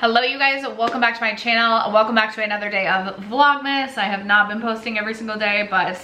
Hello you guys, welcome back to my channel. Welcome back to another day of Vlogmas. I have not been posting every single day, but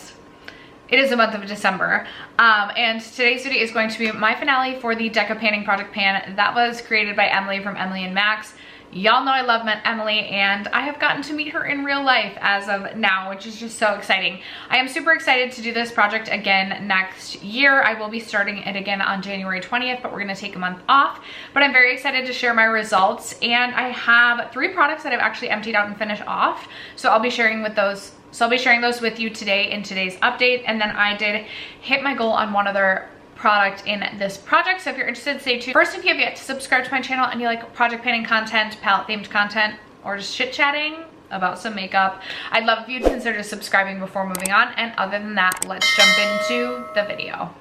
it is the month of December. And today's video is going to be my finale for the Deca Panning Project Pan that was created by Emily from Emily and Max. Y'all know I love Emily, and I have gotten to meet her in real life as of now, which is just so exciting. I am super excited to do this project again next year. I will be starting it again on January 20th, but we're gonna take a month off. But I'm very excited to share my results, and I have 3 products that I've actually emptied out and finished off. So I'll be sharing those with you today in today's update. And then I did hit my goal on one other product in this project, so if you're interested, stay tuned. First, if you have yet to subscribe to my channel and you like project panning content, palette themed content, or just chit chatting about some makeup, I'd love if you'd consider subscribing before moving on. And other than that, let's jump into the video.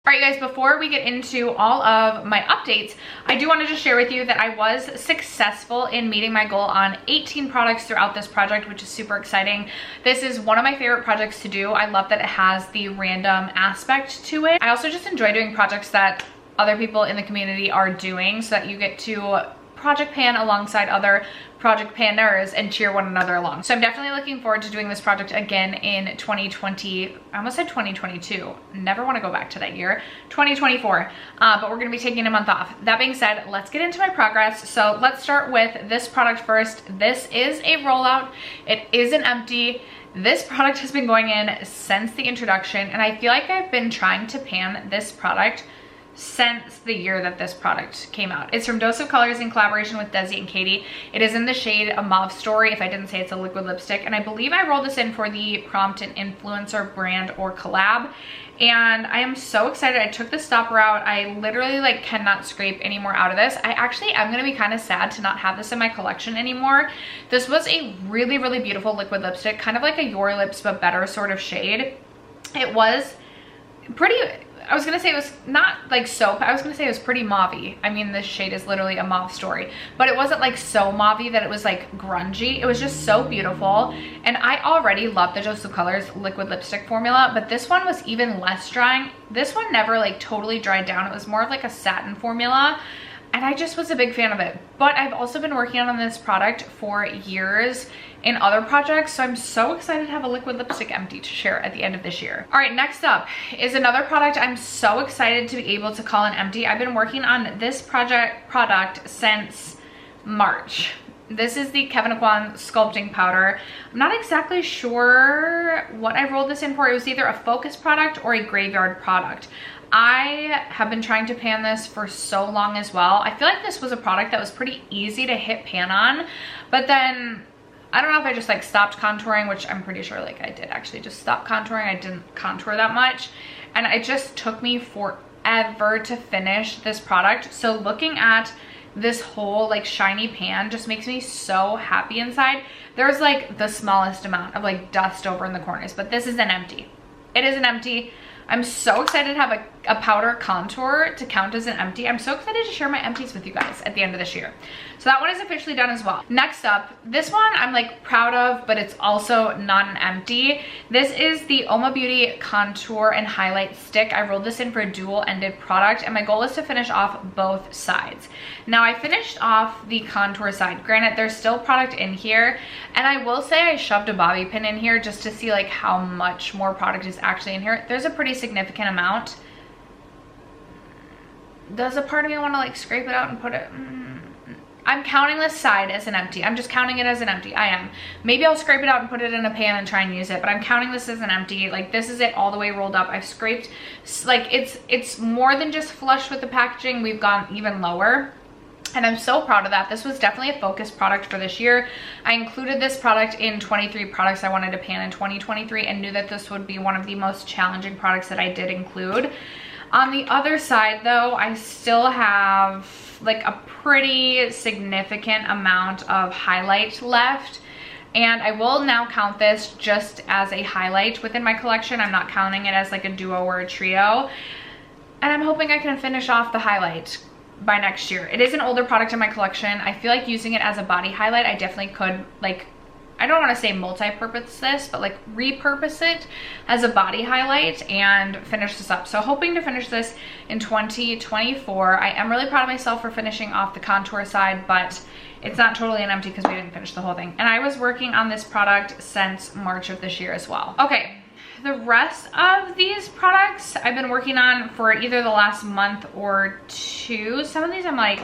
Alright guys, before we get into all of my updates, I do want to just share with you that I was successful in meeting my goal on 18 products throughout this project, which is super exciting. This is one of my favorite projects to do. I love that it has the random aspect to it. I also just enjoy doing projects that other people in the community are doing, so that you get to project pan alongside other project panners and cheer one another along. So I'm definitely looking forward to doing this project again in 2020. I almost said 2022. Never want to go back to that year. 2024. But we're going to be taking a month off. That being said, let's get into my progress. So let's start with this product first. This is a rollout. It is an empty. This product has been going in since the introduction, and I feel like I've been trying to pan this product since the year that this product came out. It's from Dose of Colors in collaboration with Desi and Katie. It is in the shade A Mauve Story, if I didn't say it's a liquid lipstick, and I believe I rolled this in for the Prompt and Influencer brand or collab, and I am so excited. I took the stopper out. I literally cannot scrape any more out of this. I actually am gonna be kind of sad to not have this in my collection anymore. This was a really, really beautiful liquid lipstick, kind of like a Your Lips but better sort of shade. It was pretty, I was gonna say it was not like soap. I was gonna say it was pretty mauve-y. I mean, this shade is literally A Mauve Story, but it wasn't like so mauve-y that it was like grungy. It was just so beautiful. And I already love the Dose of Colors liquid lipstick formula, but this one was even less drying. This one never like totally dried down. It was more of like a satin formula, and I just was a big fan of it. But I've also been working on this product for years in other projects, so I'm so excited to have a liquid lipstick empty to share at the end of this year. All right, next up is another product I'm so excited to be able to call an empty. I've been working on this product since March. This is the Kevyn Aucoin Sculpting Powder. I'm not exactly sure what I rolled this in for. It was either a focus product or a graveyard product. I have been trying to pan this for so long as well. I feel like this was a product that was pretty easy to hit pan on, but then I don't know if I just stopped contouring, which I'm pretty sure I did actually just stop contouring. I didn't contour that much, and it just took me forever to finish this product. So looking at this whole shiny pan just makes me so happy inside. There's the smallest amount of dust over in the corners, but this is an empty. It is an empty. I'm so excited to have a powder contour to count as an empty. I'm so excited to share my empties with you guys at the end of this year. So that one is officially done as well. Next up, this one I'm proud of, but it's also not an empty. This is the Oma Beauty Contour and Highlight Stick. I rolled this in for a dual-ended product, and my goal is to finish off both sides. Now I finished off the contour side. Granted, there's still product in here, and I will say I shoved a bobby pin in here just to see how much more product is actually in here. There's a pretty significant amount. Does a part of me want to scrape it out and put it? I'm counting this side as an empty. I'm just counting it as an empty. I am. Maybe I'll scrape it out and put it in a pan and try and use it, but I'm counting this as an empty. This is it all the way rolled up. I've scraped, it's more than just flush with the packaging. We've gone even lower, and I'm so proud of that. This was definitely a focus product for this year. I included this product in 23 products I wanted to pan in 2023 and knew that this would be one of the most challenging products that I did include. On the other side though, I still have a pretty significant amount of highlight left, and I will now count this just as a highlight within my collection. I'm not counting it as a duo or a trio, and I'm hoping I can finish off the highlight by next year. It is an older product in my collection. I feel like using it as a body highlight, I definitely could I don't want to say multi-purpose this, but like repurpose it as a body highlight and finish this up. So hoping to finish this in 2024. I am really proud of myself for finishing off the contour side, but it's not totally an empty because we didn't finish the whole thing. And I was working on this product since March of this year as well. Okay. The rest of these products I've been working on for either the last month or two. Some of these I'm like,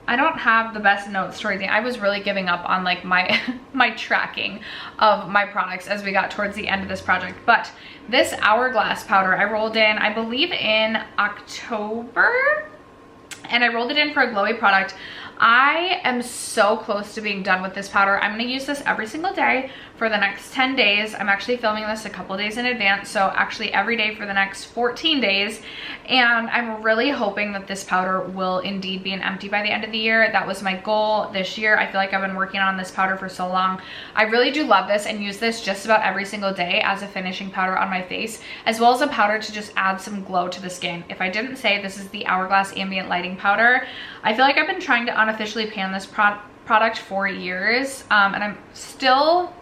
I don't have the best notes towards the end. I was really giving up on like my my tracking of my products as we got towards the end of this project. But this Hourglass powder I rolled in, I believe in October, and I rolled it in for a glowy product. I am so close to being done with this powder. I'm going to use this every single day for the next 10 days. I'm actually filming this a couple days in advance, so actually every day for the next 14 days. And I'm really hoping that this powder will indeed be an empty by the end of the year. That was my goal this year. I feel like I've been working on this powder for so long. I really do love this and use this just about every single day as a finishing powder on my face, as well as a powder to just add some glow to the skin. If I didn't say, this is the Hourglass Ambient Lighting Powder. I feel like I've been trying to unofficially pan this product for years, and I'm still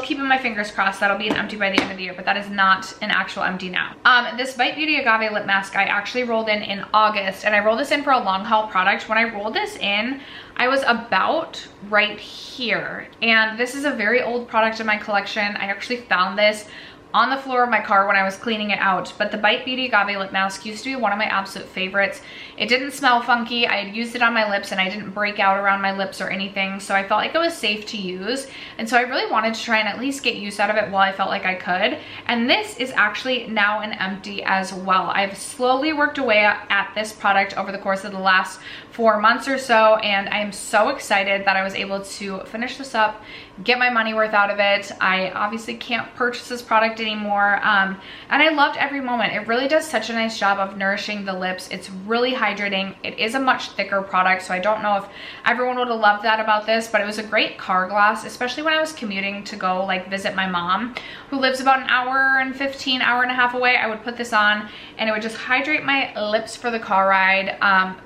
keeping my fingers crossed that'll be an empty by the end of the year, but that is not an actual empty now. This Bite Beauty Agave Lip Mask I actually rolled in August, and I rolled this in for a long haul product. When I rolled this in, I was about right here, and this is a very old product in my collection. I actually found this on the floor of my car when I was cleaning it out. But the Bite Beauty Agave Lip Mask used to be one of my absolute favorites. It didn't smell funky. I had used it on my lips and I didn't break out around my lips or anything. So I felt like it was safe to use. And so I really wanted to try and at least get use out of it while I felt like I could. And this is actually now an empty as well. I've slowly worked away at this product over the course of the last 4 months or so. And I am so excited that I was able to finish this up, get my money worth out of it. I obviously can't purchase this product anymore, and I loved every moment. It really does such a nice job of nourishing the lips. It's really hydrating. It is a much thicker product, so I don't know if everyone would have loved that about this, but it was a great car glass, especially when I was commuting to go like visit my mom, who lives about an hour and 15, hour and a half away. I would put this on and it would just hydrate my lips for the car ride.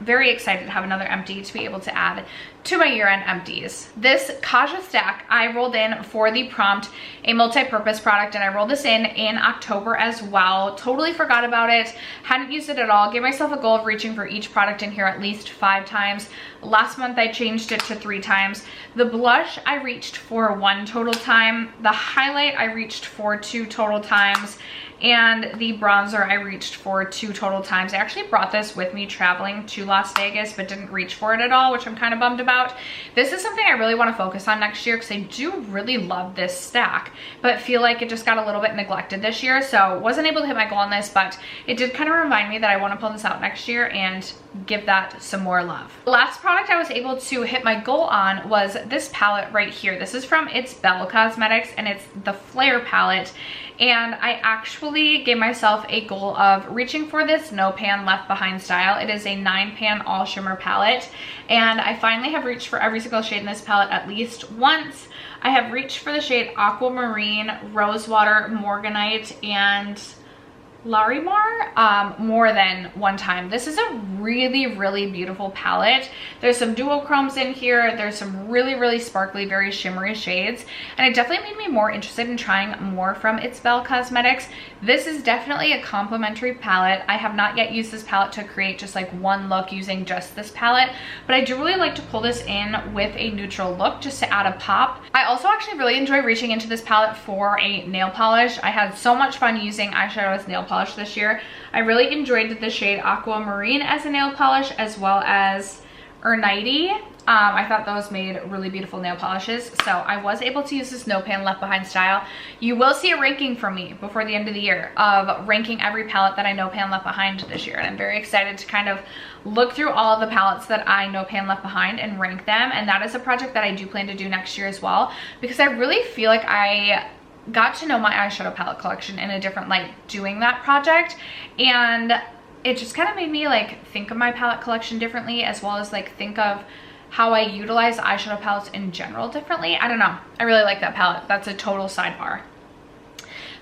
Very excited to have another empty to be able to add to my year-end empties. This Kaja stack I rolled in for the prompt, a multi-purpose product, and I rolled this in October as well. Totally forgot about it, hadn't used it at all. Gave myself a goal of reaching for each product in here at least 5 times. Last month I changed it to 3 times. The blush I reached for 1 total time. The highlight I reached for 2 total times. And the bronzer I reached for 2 total times. I actually brought this with me traveling to Las Vegas, but didn't reach for it at all, which I'm kind of bummed about. This is something I really want to focus on next year because I do really love this stack, but feel like it just got a little bit neglected this year. So wasn't able to hit my goal on this, but it did kind of remind me that I want to pull this out next year and give that some more love. The last product I was able to hit my goal on was this palette right here. This is from It's Belle Cosmetics, and it's the Flare palette. And I actually gave myself a goal of reaching for this No Pan Left Behind style. It is a 9-pan all shimmer palette, and I finally have reached for every single shade in this palette at least once. I have reached for the shade Aquamarine, Rosewater, Morganite, and Larimar more than 1 time. This is a really, really beautiful palette. There's some duochromes in here. There's some really, really sparkly, very shimmery shades. And it definitely made me more interested in trying more from It's Belle Cosmetics. This is definitely a complimentary palette. I have not yet used this palette to create just like one look using just this palette, but I do really like to pull this in with a neutral look just to add a pop. I also actually really enjoy reaching into this palette for a nail polish. I had so much fun using eyeshadow as nail polish this year. I really enjoyed the shade Aquamarine as a nail polish, as well as Ernite. I thought those made really beautiful nail polishes, so I was able to use this No Pan Left Behind style. You will see a ranking from me before the end of the year of ranking every palette that I No Pan Left Behind this year, and I'm very excited to kind of look through all of the palettes that I No Pan Left Behind and rank them. And that is a project that I do plan to do next year as well, because I really feel like I got to know my eyeshadow palette collection in a different light doing that project, and it just kind of made me like think of my palette collection differently, as well as like think of how I utilize eyeshadow palettes in general differently. I don't know, I really like that palette. That's a total sidebar.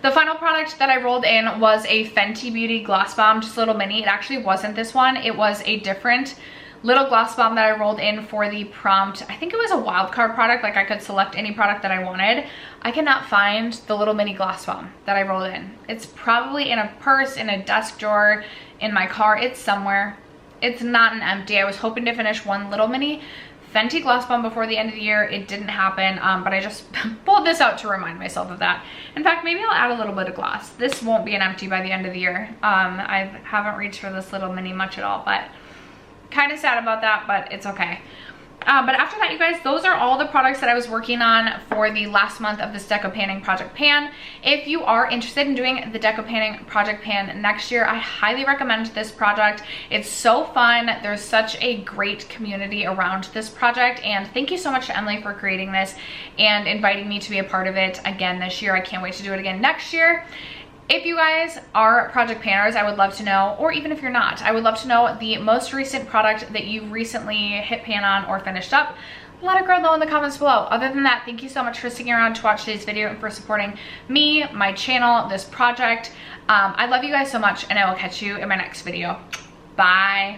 The final product that I rolled in was a Fenty Beauty Gloss Bomb, just a little mini. It actually wasn't this one, it was a different little gloss bomb that I rolled in for the prompt. I think it was a wildcard product, like I could select any product that I wanted. I cannot find the little mini gloss bomb that I rolled in. It's probably in a purse, in a desk drawer, in my car. It's somewhere. It's not an empty. I was hoping to finish one little mini Fenty gloss bomb before the end of the year. It didn't happen, but I just pulled this out to remind myself of that. In fact, maybe I'll add a little bit of gloss. This won't be an empty by the end of the year. I haven't reached for this little mini much at all, but kind of sad about that, but it's okay. But after that, you guys, those are all the products that I was working on for the last month of this Deco Panning Project Pan. If you are interested in doing the Deco Panning Project Pan next year, I highly recommend this project. It's so fun. There's such a great community around this project, and thank you so much to Emily for creating this and inviting me to be a part of it again this year. I can't wait to do it again next year. If you guys are project panners, I would love to know, or even if you're not, I would love to know the most recent product that you recently hit pan on or finished up. Let a girl know in the comments below. Other than that, thank you so much for sticking around to watch today's video and for supporting me, my channel, this project. I love you guys so much, and I will catch you in my next video. Bye.